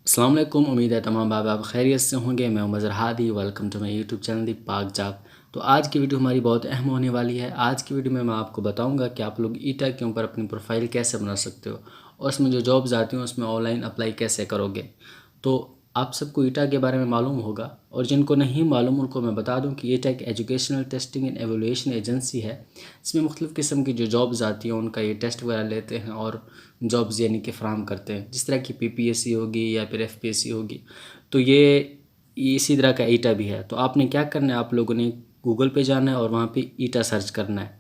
अस्सलाम वालेकुम। उम्मीद है तमाम आप खैरियत से होंगे। मैं Mazhar Hadi, welcome to my YouTube channel the पाक जाक। तो आज की वीडियो हमारी बहुत अहम होने वाली है। आज की वीडियो में मैं आपको बताऊंगा कि आप लोग ईटा के ऊपर अपनी प्रोफाइल कैसे बना सकते हो और उसमें जो जॉब्स आती हैं उसमें ऑनलाइन अप्लाई कैसे करोगे। तो आप सबको ईटा के बारे में मालूम होगा और जिनको नहीं मालूम उनको मैं बता दूं कि ईटा एक educational testing and evolution agency है। इसमें मुख्तलिफ़ किस्म की जो जॉब्स आती हैं उनका ये टेस्ट वगैरह लेते हैं और जॉब्स यानी कि फ़राहम करते हैं, जिस तरह की पीपीएससी होगी या फिर एफपीएससी होगी। तो ये इसी तरह का ईटा भी है। तो आपने क्या करना है, आप लोगों ने गूगल पे जाना है और वहाँ पे ईटा सर्च करना है।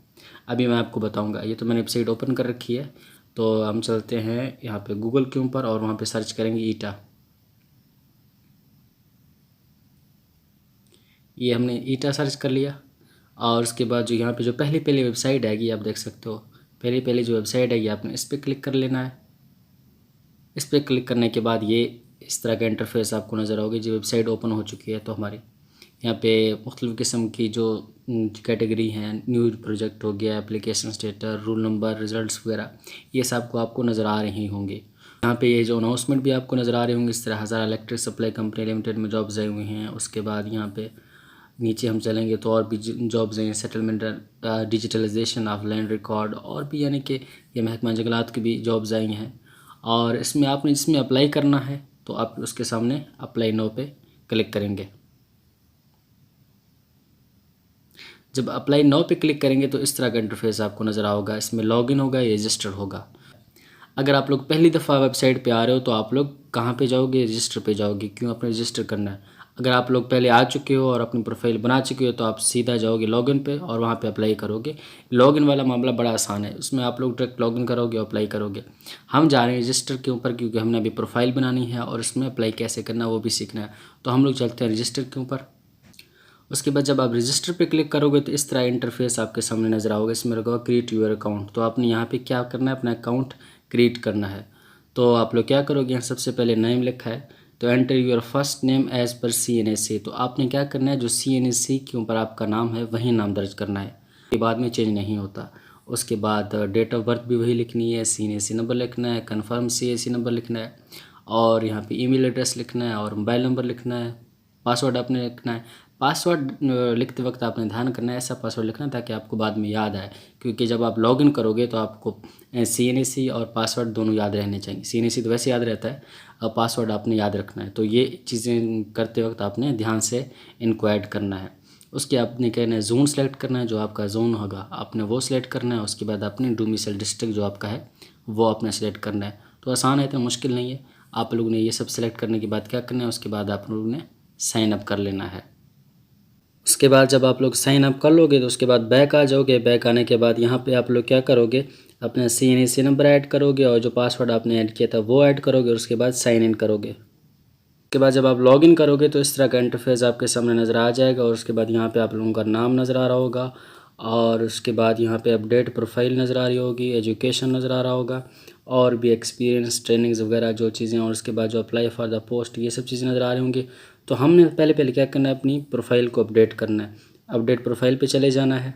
अभी मैं आपको बताऊँगा। ये तो मैंने वेबसाइट ओपन कर रखी है। तो हम चलते हैं यहाँ पे गूगल के ऊपर और वहाँ पे सर्च करेंगे ईटा। ये हमने ईटा सर्च कर लिया और उसके बाद जो यहाँ पे जो पहली पहली वेबसाइट आएगी आप देख सकते हो। पहली पहली जो वेबसाइट आएगी आपने इस पर क्लिक कर लेना है। इस पर क्लिक करने के बाद ये इस तरह का इंटरफेस आपको नज़र आओगे। जो वेबसाइट ओपन हो चुकी है तो हमारी यहाँ पे मुख्तलिफ़ किस्म की जो कैटेगरी हैं, न्यू प्रोजेक्ट हो गया, application status, rule number, results वगैरह, ये सब को आपको नज़र आ रही होंगी। यहाँ पे ये जो अनाउंसमेंट भी आपको नज़र आ रहे होंगे। इस तरह हज़ार इलेक्ट्रिक सप्लाई कंपनी लिमिटेड में जॉब्स आई हुई हैं। उसके बाद यहाँ पे नीचे हम चलेंगे तो और भी जॉब्स हैं, settlement, digitalization of land record, और भी यानी कि ये महकमा जंगलात की भी जॉब्स आई हैं। और इसमें आपने जिसमें अप्लाई करना है तो आप उसके सामने अप्लाई नो पे क्लिक करेंगे। जब अप्लाई नाउ पे क्लिक करेंगे तो इस तरह का इंटरफेस आपको नज़र आओगा। इसमें लॉगिन होगा या रजिस्टर होगा। अगर आप लोग पहली दफ़ा वेबसाइट पे आ रहे हो तो आप लोग कहाँ पे जाओगे, रजिस्टर पे जाओगे। क्यों, आपने रजिस्टर करना है। अगर आप लोग पहले आ चुके हो और अपनी प्रोफाइल बना चुके हो तो आप सीधा जाओगे लॉगिन पे और वहाँ पे अप्लाई करोगे। लॉगिन वाला मामला बड़ा आसान है, उसमें आप लोग डायरेक्ट लॉगिन करोगे और अप्लाई करोगे। हम जा रहे हैं रजिस्टर के ऊपर क्योंकि हमने अभी प्रोफाइल बनानी है और उसमें अप्लाई कैसे करना है वो भी सीखना है। तो हम लोग चलते हैं रजिस्टर के ऊपर। उसके बाद जब आप रजिस्टर पे क्लिक करोगे तो इस तरह इंटरफेस आपके सामने नज़र आओगे। इसमें लगा क्रिएट यूर अकाउंट। तो आपने यहाँ पे क्या करना है, अपना अकाउंट क्रिएट करना है। तो आप लोग क्या करोगे, यहाँ सबसे पहले नेम लिखा है तो enter your first name as per CNSE। तो आपने क्या करना है, जो CNSE के ऊपर आपका नाम है वही नाम दर्ज करना है, ये बाद में चेंज नहीं होता। उसके बाद डेट ऑफ बर्थ भी वही लिखनी है, CNSE नंबर लिखना है, कन्फर्म CNSE नंबर लिखना है, और यहाँ पे ईमेल एड्रेस लिखना है और मोबाइल नंबर लिखना है। पासवर्ड आपने लिखना है। पासवर्ड लिखते वक्त आपने ध्यान करना है ऐसा पासवर्ड लिखना ताकि आपको बाद में याद आए, क्योंकि जब आप लॉगिन करोगे तो आपको CNSE और पासवर्ड दोनों याद रहने चाहिए। CNSE तो वैसे याद रहता है, पासवर्ड आपने याद रखना है। तो ये चीज़ें करते वक्त आपने ध्यान से इनको ऐड करना है। उसके आपने कहना है जोन सेलेक्ट करना है, जो आपका जोन होगा आपने वो सिलेक्ट करना है। उसके बाद आपने डोमिसाइल डिस्ट्रिक्ट जो आपका है वो आपने सेलेक्ट करना है। तो आसान है, इतना मुश्किल नहीं है। आप लोगों ने ये सब सेलेक्ट करने के बाद क्या करना है, उसके बाद आप लोगों ने साइन अप कर लेना है। उसके बाद जब आप लोग साइन अप कर लोगे तो उसके बाद बैक आ जाओगे। बैक आने के बाद यहाँ पे आप लोग क्या करोगे, अपना CNSE नंबर ऐड करोगे और जो पासवर्ड आपने ऐड किया था वो ऐड करोगे और उसके बाद साइन इन करोगे। उसके बाद जब आप लॉगिन करोगे तो इस तरह का इंटरफेस आपके सामने नज़र आ जाएगा और उसके बाद यहाँ पे आप लोगों का नाम नज़र आ रहा होगा और उसके बाद यहाँ पे अपडेट प्रोफाइल नज़र आ रही होगी, एजुकेशन नज़र आ रहा होगा और भी एक्सपीरियंस, ट्रेनिंग्स वगैरह जो चीज़ें, और उसके बाद जो अप्लाई फॉर द पोस्ट, ये सब चीज़ें नज़र आ रही होंगी। तो हमने पहले पहले क्या करना है, अपनी प्रोफाइल को अपडेट करना है। अपडेट प्रोफाइल पे चले जाना है।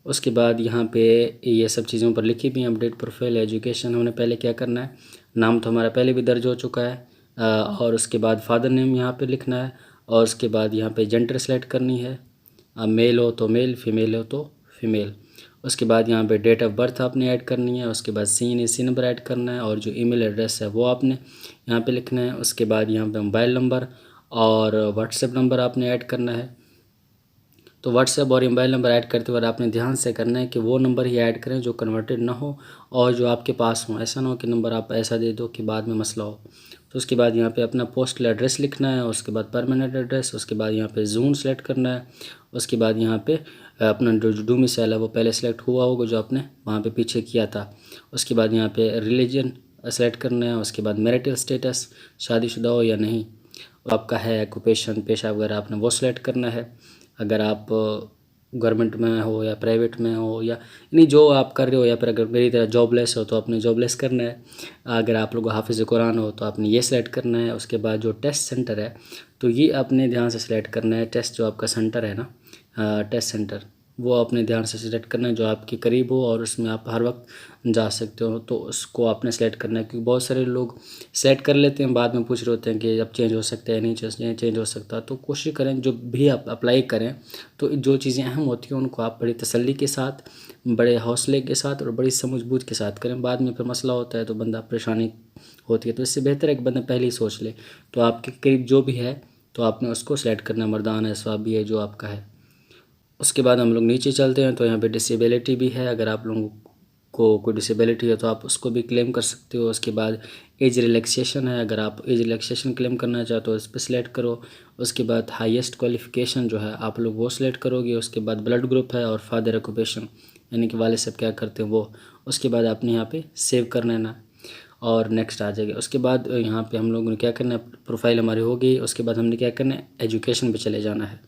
उसके बाद यहाँ पे ये सब चीज़ों पर लिखी भी हैं, अपडेट प्रोफाइल, एजुकेशन। हमने पहले क्या करना है, नाम तो हमारा पहले भी दर्ज हो चुका है, और उसके बाद फादर नेम यहाँ पे लिखना है और उसके बाद यहाँ पे जेंडर सेलेक्ट करनी है, मेल हो तो मेल, फीमेल हो तो फीमेल। उसके बाद यहाँ पे डेट ऑफ बर्थ आपने ऐड करनी है। उसके बाद CNSE नंबर ऐड करना है और जो ईमेल एड्रेस है वो आपने यहाँ पे लिखना है। उसके बाद यहाँ पे मोबाइल नंबर और व्हाट्सएप नंबर आपने ऐड करना है। तो व्हाट्सएप और मोबाइल नंबर ऐड करते वक्त आपने ध्यान से करना है कि वो नंबर ही ऐड करें जो कन्वर्टेड ना हो और जो आपके पास हो। ऐसा ना हो कि नंबर आप ऐसा दे दो कि बाद में मसला हो। तो उसके बाद यहाँ पे अपना पोस्टल एड्रेस लिखना है, उसके बाद परमानेंट एड्रेस, उसके बाद यहाँ पे जोन सेलेक्ट करना है। उसके बाद यहाँ पे अपना जो डोमिसाइल है वो पहले सेलेक्ट हुआ होगा जो आपने वहाँ पे पीछे किया था। उसके बाद यहाँ पे रिलीजन सेलेक्ट करना है। उसके बाद मैरिटल स्टेटस, शादीशुदा हो या नहीं, आपका है ऑक्यूपेशन, पेशा वगैरह आपने वो सिलेक्ट करना है। अगर आप गवर्नमेंट में हो या प्राइवेट में हो या नहीं जो आप कर रहे हो, या फिर अगर मेरी तरह जॉबलेस हो तो आपने जॉबलेस करना है। अगर आप लोग हाफिज़ कुरान हो तो आपने ये सिलेक्ट करना है। उसके बाद जो टेस्ट सेंटर है तो ये आपने ध्यान से सिलेक्ट करना है। टेस्ट जो आपका सेंटर है ना, टेस्ट सेंटर, वो अपने ध्यान से सिलेक्ट करना है जो आपके करीब हो और उसमें आप हर वक्त जा सकते हो, तो उसको आपने सेलेक्ट करना है। क्योंकि बहुत सारे लोग सेलेक्ट कर लेते हैं, बाद में पूछ रहे होते हैं कि अब चेंज हो सकता है नहीं चेंज हो सकता। तो कोशिश करें जो भी आप अप्लाई करें तो जो चीज़ें अहम होती हैं उनको आप बड़ी तसल्ली के साथ, बड़े हौसले के साथ और बड़ी समझ-बूझ के साथ करें। बाद में फिर मसला होता है तो बंदा परेशानी होती है, तो इससे बेहतर है कि बंदा पहले ही सोच ले। तो आपके करीब जो भी है तो आपने उसको सेलेक्ट करना, मर्दाना है, स्वाबी है, जो आपका है। उसके बाद हम लोग नीचे चलते हैं तो यहाँ पे डिसेबिलिटी भी है। अगर आप लोगों को कोई डिसेबिलिटी है तो आप उसको भी क्लेम कर सकते हो। उसके बाद एज रिलैक्सेशन है, अगर आप एज रिलैक्सेशन क्लेम करना चाहते हो इस पर सिलेक्ट करो। उसके बाद हाईएस्ट क्वालिफ़िकेशन जो है आप लोग वो सिलेक्ट करोगे। उसके बाद ब्लड ग्रुप है और फादर ऑक्यूपेशन यानी कि वाले सब क्या करते हैं वो। उसके बाद आपने यहाँ पे सेव कर लेना और नेक्स्ट आ जाएगा। उसके बाद यहाँ पे हम लोगों ने क्या करना है, प्रोफाइल हमारी हो गई। उसके बाद हमने क्या करना है, एजुकेशन पे चले जाना है।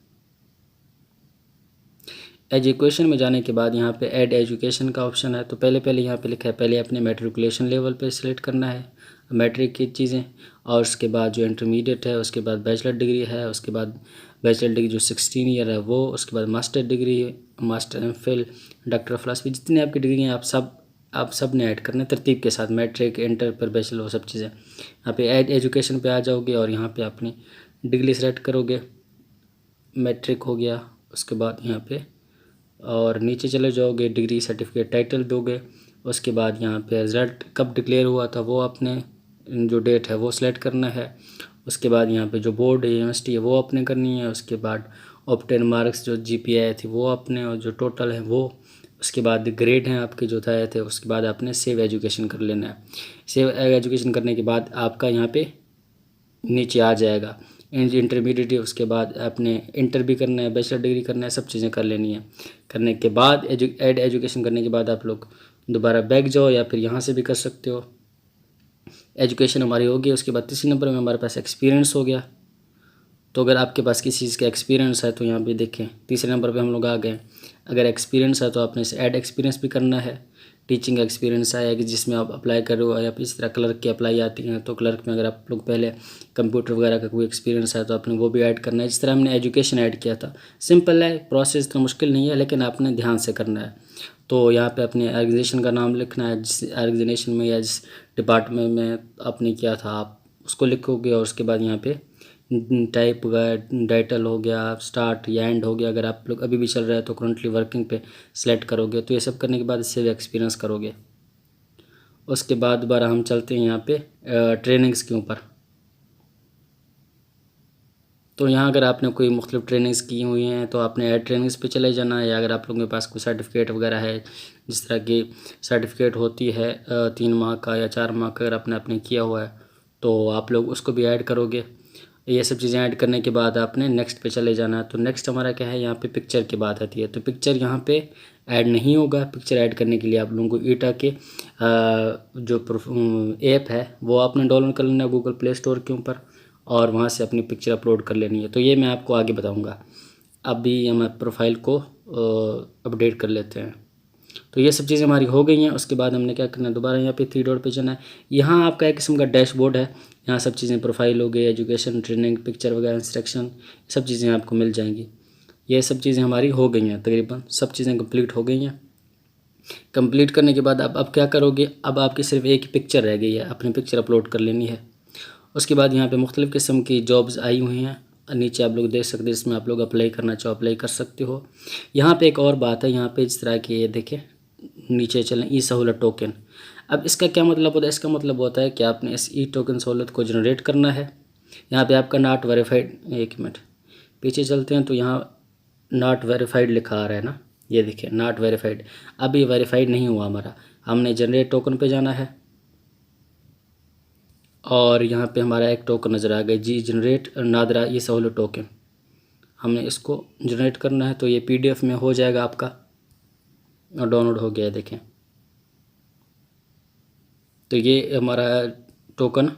एजुकेशन में जाने के बाद यहाँ पे ऐड एजुकेशन का ऑप्शन है। तो पहले यहाँ पे लिखा है पहले अपने मैट्रिकुलेशन लेवल पे सिलेक्ट करना है, मैट्रिक की चीज़ें। और उसके बाद जो इंटरमीडिएट है, उसके बाद बैचलर डिग्री है, उसके बाद बैचलर डिग्री जो 16 ईयर है वो, उसके बाद मास्टर डिग्री है, master MPhil, doctor of philosophy, जितनी आपकी डिग्री हैं आप सब ने ऐड करना है तरतीब के साथ, मैट्रिक, इंटर, पर बैचलर, वो सब चीज़ें। यहाँ पे ऐड एजुकेशन पे आ जाओगे और यहाँ पे अपनी डिग्री सेलेक्ट करोगे। मैट्रिक हो गया, उसके बाद यहाँ पे और नीचे चले जाओगे, डिग्री सर्टिफिकेट टाइटल दोगे। उसके बाद यहाँ पे रिज़ल्ट कब डिक्लेयर हुआ था वो अपने जो डेट है वो सिलेक्ट करना है। उसके बाद यहाँ पे जो बोर्ड है, यूनिवर्सिटी है, वो अपने करनी है। उसके बाद ऑब्टेन मार्क्स जो GPA थी वो अपने, और जो टोटल है वो। उसके बाद ग्रेड हैं आपके जो आए थे। उसके बाद आपने सेव एजुकेशन कर लेना है। सेव एजुकेशन करने के बाद आपका यहाँ पे नीचे आ जाएगा इंटरमीडिएट। उसके बाद आपने इंटर भी करना है, बैचलर डिग्री करना है, सब चीज़ें कर लेनी है। करने के बाद ऐड एजुकेशन करने के बाद आप लोग दोबारा बैक जाओ या फिर यहाँ से भी कर सकते हो। एजुकेशन हमारी होगी। उसके बाद तीसरे नंबर में हमारे पास एक्सपीरियंस हो गया। तो अगर आपके पास किसी चीज़ का एक्सपीरियंस है तो यहाँ पे देखें तीसरे नंबर पे हम लोग आ गए। अगर एक्सपीरियंस है तो आपने इसे ऐड एक्सपीरियंस भी करना है। टीचिंग एक्सपीरियंस है कि जिसमें आप अप्लाई कर रहे हो, या फिर इस तरह क्लर्क की अप्लाई आती हैं तो क्लर्क में अगर आप लोग पहले कंप्यूटर वगैरह का कोई एक्सपीरियंस है तो आपने वो भी ऐड करना है। जिस तरह हमने एजुकेशन ऐड किया था, सिंपल है, प्रोसेस इतना मुश्किल नहीं है, लेकिन आपने ध्यान से करना है। तो यहाँ पे अपने ऑर्गेनाइजेशन का नाम लिखना है, जिस ऑर्गेनाइजेशन में या जिस डिपार्टमेंट में आपने किया था आप उसको लिखोगे। और उसके बाद यहाँ पे टाइप टाइटल हो गया, स्टार्ट या एंड हो गया। अगर आप लोग अभी भी चल रहा है तो करंटली वर्किंग पे सेलेक्ट करोगे। तो ये सब करने के बाद इससे एक्सपीरियंस करोगे। उसके बाद दोबारा हम चलते हैं यहाँ पे ट्रेनिंग्स के ऊपर। तो यहाँ अगर आपने कोई मुख्तलिफ ट्रेनिंग्स की हुई हैं तो आपने ऐड ट्रेनिंग्स पे चले जाना है। या अगर आप लोगों के पास कोई सर्टिफिकेट वगैरह है, जिस तरह की सर्टिफिकेट होती है 3 माह का या 4 माह का, अगर आपने अपने किया हुआ है तो आप लोग उसको भी ऐड करोगे। ये सब चीज़ें ऐड करने के बाद आपने नेक्स्ट पे चले जाना है। तो नेक्स्ट हमारा क्या है, यहाँ पे पिक्चर की बात आती है। तो पिक्चर यहाँ पे ऐड नहीं होगा। पिक्चर ऐड करने के लिए आप लोगों को ईटा के जो ऐप है वो आपने डाउनलोड कर लेना है गूगल प्ले स्टोर के ऊपर, और वहाँ से अपनी पिक्चर अपलोड कर लेनी है। तो ये मैं आपको आगे बताऊँगा। अभी हम प्रोफाइल को अपडेट कर लेते हैं। तो ये सब चीज़ें हमारी हो गई हैं। उसके बाद हमने क्या करना है, दोबारा यहाँ पे 3 डॉट पे जाना है। यहाँ आपका एक किस्म का डैशबोर्ड है। यहाँ सब चीज़ें प्रोफाइल हो गई, एजुकेशन, ट्रेनिंग, पिक्चर वगैरह, इंस्ट्रक्शन, सब चीज़ें आपको मिल जाएंगी। ये सब चीज़ें हमारी हो गई हैं, तकरीबन सब चीज़ें कंप्लीट हो गई हैं। कंप्लीट करने के बाद अब क्या करोगे, अब आपकी सिर्फ एक ही पिक्चर रह गई है, अपनी पिक्चर अपलोड कर लेनी है। उसके बाद यहाँ पे मुख्तलिफ़ किस्म की जॉब्स आई हुई हैं, नीचे आप लोग देख सकते हैं, इसमें आप लोग अप्लाई करना चाहो अप्लाई कर सकते हो। यहाँ पे एक और बात है, यहाँ पे इस तरह की ये देखें नीचे चलें, ई सहूलत टोकन। अब इसका क्या मतलब होता है, इसका मतलब होता है कि आपने इस ई टोकन सहूलत को जनरेट करना है। यहाँ पे आपका नॉट वेरीफाइड, एक मिनट पीछे चलते हैं तो यहाँ नॉट वेरीफाइड लिखा आ रहा है ना, ये देखिए नॉट वेरीफाइड। अब ये वेरीफाइड नहीं हुआ हमारा, हमने जनरेट टोकन पे जाना है और यहाँ पे हमारा एक टोकन नज़र आ गया जी, जनरेट नादरा ई सहूलत टोकन। हमने इसको जनरेट करना है तो ये PDF में हो जाएगा आपका, और डाउनलोड हो गया है देखें। तो ये हमारा टोकन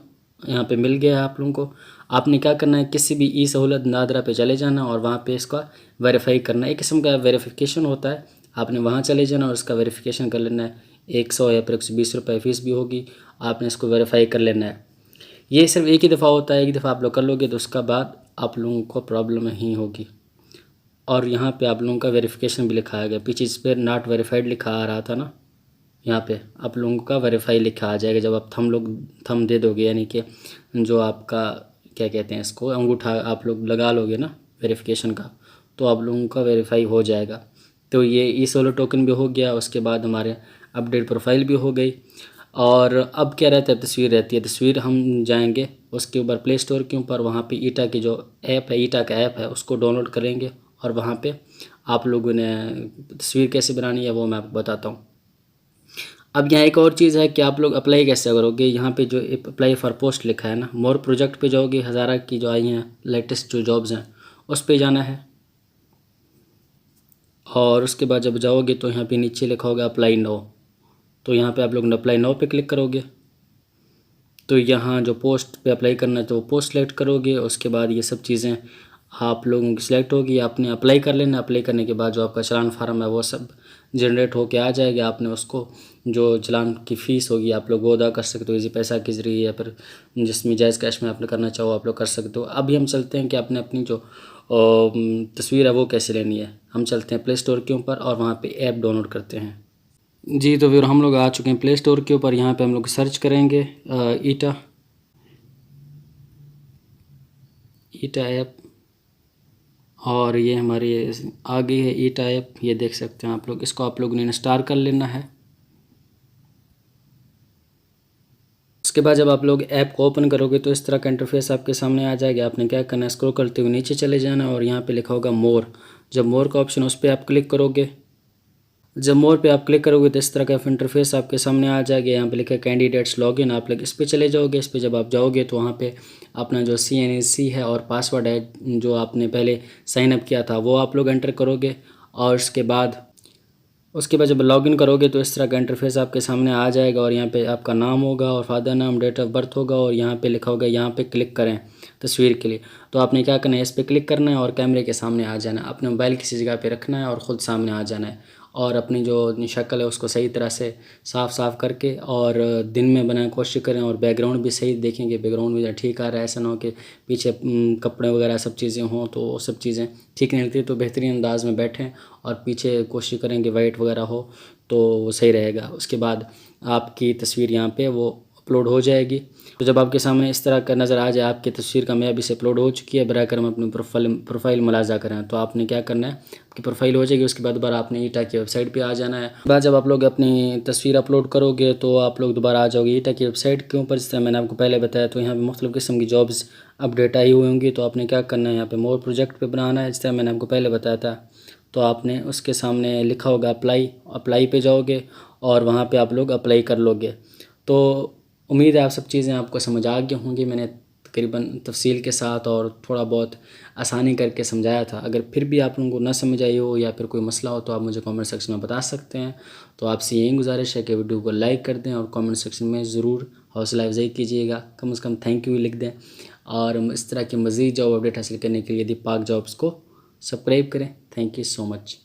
यहाँ पे मिल गया है आप लोगों को। आपने क्या करना है, किसी भी ई सहूलत नादरा पे चले जाना और वहाँ पे इसका वेरीफाई करना है। एक किस्म का वेरिफिकेशन होता है, आपने वहाँ चले जाना और उसका वेरिफिकेशन कर लेना है। 100 या फिर 120 रुपये फ़ीस भी होगी, आपने इसको वेरीफाई कर लेना है। ये सिर्फ एक ही दफ़ा होता है, एक दफ़ा आप लोग कर लोगे तो उसका बाद आप लोगों को प्रॉब्लम नहीं होगी। और यहाँ पे आप लोगों का वेरिफिकेशन भी लिखा आ गया। पीछे इस पर नॉट वेरीफाइड लिखा आ रहा था ना, यहाँ पे आप लोगों का वेरीफाई लिखा आ जाएगा। जब आप थम दे दोगे, यानी कि जो आपका क्या कहते हैं इसको, अंगूठा आप लोग लगा लोगे ना वेरिफिकेशन का, तो आप लोगों का वेरीफाई हो जाएगा। तो ये ई सोलो टोकन भी हो गया। उसके बाद हमारे अपडेट प्रोफाइल भी हो गई। और अब क्या रहता है, तस्वीर रहती है। तस्वीर हम जाएंगे उसके ऊपर प्ले स्टोर के ऊपर, वहाँ पे ईटा की जो ऐप है, ईटा का ऐप है, उसको डाउनलोड करेंगे और वहाँ पे आप लोगों ने तस्वीर कैसे बनानी है वो मैं आपको बताता हूँ। अब यहाँ एक और चीज़ है कि आप लोग अप्लाई कैसे करोगे। यहाँ पे जो अप्लाई फॉर पोस्ट लिखा है ना, मोर प्रोजेक्ट पे जाओगे, हज़ारा की जो आई हैं लेटेस्ट जो जॉब्स हैं उस पे जाना है। और उसके बाद जब जाओगे तो यहाँ पे नीचे लिखा होगा अप्लाई नाउ, तो यहाँ पे आप लोग अप्लाई नाउ पे क्लिक करोगे। तो यहाँ जो पोस्ट पे अप्लाई करना है तो वो पोस्ट सेलेक्ट करोगे। उसके बाद ये सब चीज़ें आप लोगों की सिलेक्ट होगी, आपने अप्लाई कर लेना। अप्लाई करने के बाद जो आपका चालान फार्म है वो सब जनरेट होके आ जाएगा। आपने उसको जो चालान की फ़ीस होगी आप लोग वो अदा कर सकते हो, इजी पैसा के ज़रिए, या फिर जिसमें जायज़ कैश में आपने करना चाहो आप लोग कर सकते हो। अभी हम चलते हैं कि आपने अपनी जो तस्वीर है वो कैसे लेनी है। हम चलते हैं प्ले स्टोर के ऊपर और वहाँ पर ऐप डाउनलोड करते हैं। जी, तो फिर हम लोग आ चुके हैं प्ले स्टोर के ऊपर। यहाँ पे हम लोग सर्च करेंगे ईटा ऐप, और ये हमारी आ गई है ईटा ऐप। ये देख सकते हैं आप लोग, इसको आप लोगों ने इंस्टॉल कर लेना है। उसके बाद जब आप लोग ऐप को ओपन करोगे तो इस तरह का इंटरफेस आपके सामने आ जाएगा। आपने क्या करना है, स्क्रॉल करते हुए नीचे चले जाना है और यहाँ पे लिखा होगा मोर। जब मोर का ऑप्शन उस पर आप क्लिक करोगे, जब मोर पे आप क्लिक करोगे तो इस तरह का इंटरफेस आपके सामने आ जाएगा। यहाँ पे लिखा है कैंडिडेट्स लॉगिन, आप लोग इस पे चले जाओगे। इस पे जब आप जाओगे तो वहाँ पे अपना जो CNAC है और पासवर्ड है जो आपने पहले साइन अप किया था वो आप लोग एंटर करोगे। और उसके बाद जब लॉगिन करोगे तो इस तरह का इंटरफेस आपके सामने आ जाएगा। और यहाँ पे आपका नाम होगा और फादर नाम, डेट ऑफ बर्थ होगा, और यहाँ पे लिखा होगा यहाँ पे क्लिक करें तस्वीर के लिए। तो आपने क्या करना है, इस पर क्लिक करना है और कैमरे के सामने आ जाना है। अपने मोबाइल किसी जगह पे रखना है और ख़ुद सामने आ जाना है। और अपनी जो शक्ल है उसको सही तरह से साफ़ करके और दिन में बनाने की कोशिश करें। और बैकग्राउंड भी सही देखेंगे, बैकग्राउंड भी ठीक आ रहा है। ऐसा ना हो कि पीछे कपड़े वगैरह सब चीज़ें हों, तो वो सब चीज़ें ठीक नहीं लगती। तो बेहतरीन अंदाज में बैठें और पीछे कोशिश करें कि वाइट वगैरह हो तो वो सही रहेगा। उसके बाद आपकी तस्वीर यहाँ पे वो अपलोड हो जाएगी। तो जब आपके सामने इस तरह का नज़र आ जाए आपकी तस्वीर कामयाबी से अपलोड हो चुकी है, बराए करम अपनी प्रोफाइल मुलाजा करें। तो आपने क्या करना है, आपकी प्रोफाइल हो जाएगी। उसके बाद दोबारा आपने ईटा की वेबसाइट पे आ जाना है। बाद जब आप लोग अपनी तस्वीर अपलोड करोगे तो आप लोग दोबारा आ जाओगे ईटा की वेबसाइट के ऊपर। जिस तरह मैंने आपको पहले बताया, तो यहाँ पर मुख्तलिफ़ किस्म की जॉब्स अपडेट आई हुई होंगी। तो आपने क्या करना है, यहाँ पर मोर प्रोजेक्ट पर बनाना है, जिस तरह मैंने आपको पहले बताया था। तो आपने उसके सामने लिखा होगा अप्लाई पे जाओगे और वहाँ पे आप लोग अप्लाई कर लोगे। तो उम्मीद है आप सब चीज़ें आपको समझ आ गई होंगी। मैंने तकरीबन तफसील के साथ और थोड़ा बहुत आसानी करके समझाया था। अगर फिर भी आप लोगों को ना समझ आई हो या फिर कोई मसला हो तो आप मुझे कमेंट सेक्शन में बता सकते हैं। तो आपसे यही गुजारिश है कि वीडियो को लाइक कर दें और कमेंट सेक्शन में ज़रूर हौसला अफजाई कीजिएगा। कम से कम थैंक यू लिख दें। और इस तरह की मज़ीद जॉब अपडेट हासिल करने के लिए दीपाक जॉब्स को सब्सक्राइब करें। Thank you so much.